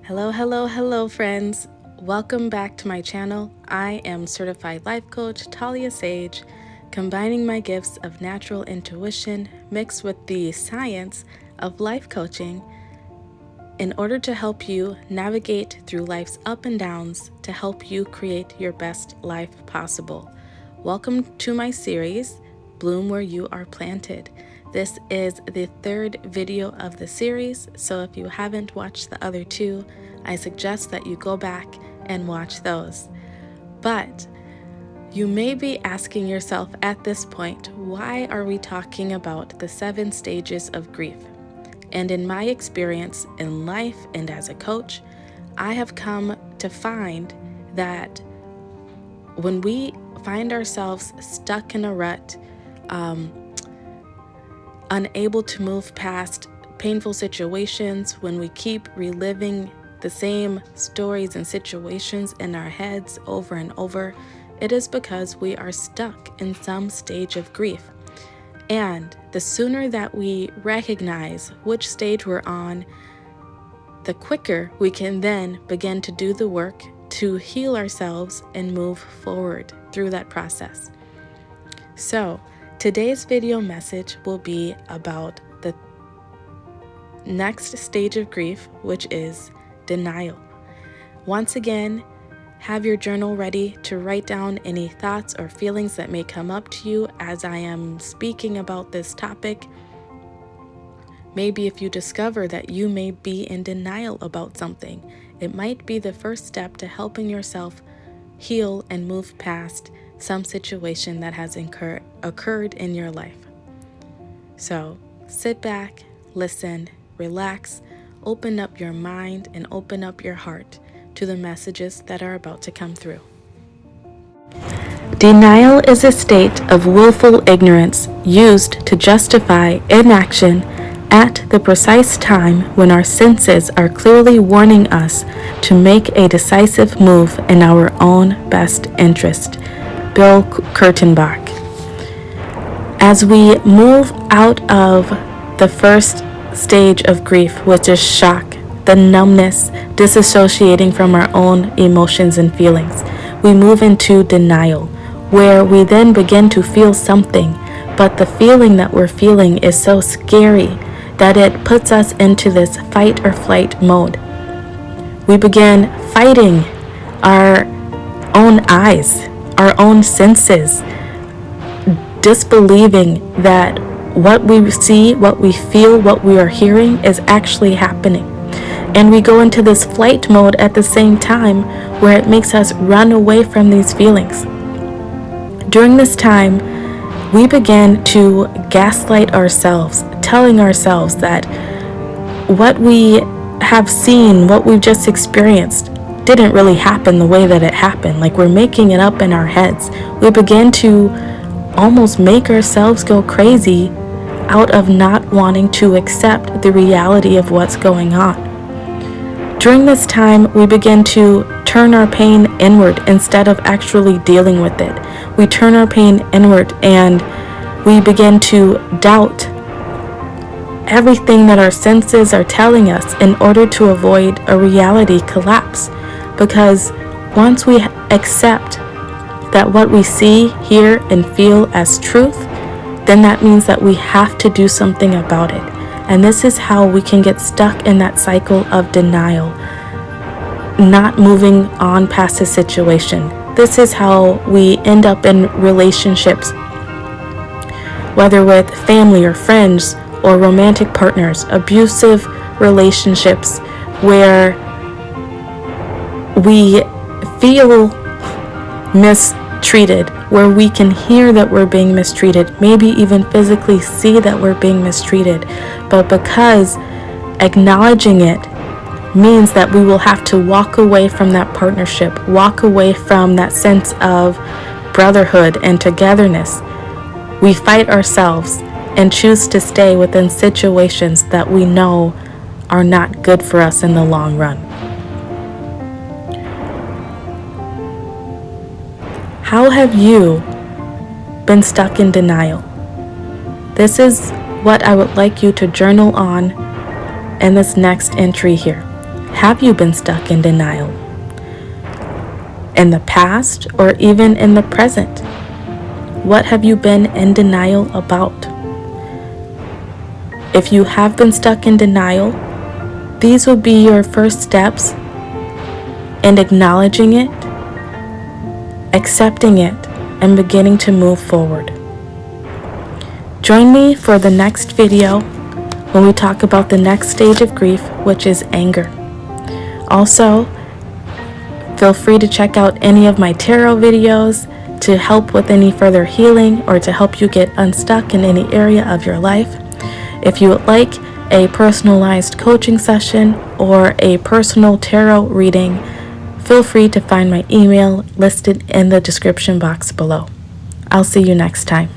Hello, hello, hello, friends. Welcome back to my channel. I am certified life coach Talia Sage, combining my gifts of natural intuition mixed with the science of life coaching in order to help you navigate through life's up and downs to help you create your best life possible. Welcome to my series, Bloom Where You Are Planted. This is the third video of the series, so if you haven't watched the other two, I suggest that you go back and watch those. But you may be asking yourself at this point, why are we talking about the 7 stages of grief? And in my experience in life and as a coach, I have come to find that when we find ourselves stuck in a rut, unable to move past painful situations, when we keep reliving the same stories and situations in our heads over and over, it is because we are stuck in some stage of grief. And the sooner that we recognize which stage we're on, the quicker we can then begin to do the work to heal ourselves and move forward through that process. So, today's video message will be about the next stage of grief, which is denial. Once again, have your journal ready to write down any thoughts or feelings that may come up to you as I am speaking about this topic. Maybe if you discover that you may be in denial about something, it might be the first step to helping yourself heal and move past some situation that has occurred in your life. So sit back, listen, relax, open up your mind and open up your heart to the messages that are about to come through. Denial is a state of willful ignorance used to justify inaction at the precise time when our senses are clearly warning us to make a decisive move in our own best interest. Bill Kurtenbach. As we move out of the first stage of grief, which is shock, the numbness, disassociating from our own emotions and feelings, we move into denial, where we then begin to feel something, but the feeling that we're feeling is so scary that it puts us into this fight or flight mode. We begin fighting our own eyes, our own senses, disbelieving that what we see, what we feel, what we are hearing is actually happening. And we go into this flight mode at the same time where it makes us run away from these feelings. During this time, we begin to gaslight ourselves, telling ourselves that what we have seen, what we've just experienced, didn't really happen the way that it happened. Like we're making it up in our heads. We begin to almost make ourselves go crazy out of not wanting to accept the reality of what's going on. During this time, we begin to turn our pain inward instead of actually dealing with it. We turn our pain inward and we begin to doubt everything that our senses are telling us in order to avoid a reality collapse. Because once we accept that what we see, hear, and feel as truth, then that means that we have to do something about it. And this is how we can get stuck in that cycle of denial, not moving on past the situation. This is how we end up in relationships, whether with family or friends or romantic partners, abusive relationships where we feel mistreated, where we can hear that we're being mistreated, maybe even physically see that we're being mistreated. But because acknowledging it means that we will have to walk away from that partnership, walk away from that sense of brotherhood and togetherness, we fight ourselves and choose to stay within situations that we know are not good for us in the long run. How have you been stuck in denial? This is what I would like you to journal on in this next entry here. Have you been stuck in denial? In the past or even in the present? What have you been in denial about? If you have been stuck in denial, these will be your first steps in acknowledging it, accepting it, and beginning to move forward. Join me for the next video when we talk about the next stage of grief, which is anger. Also, feel free to check out any of my tarot videos to help with any further healing or to help you get unstuck in any area of your life. If you would like a personalized coaching session or a personal tarot reading, feel free to find my email listed in the description box below. I'll see you next time.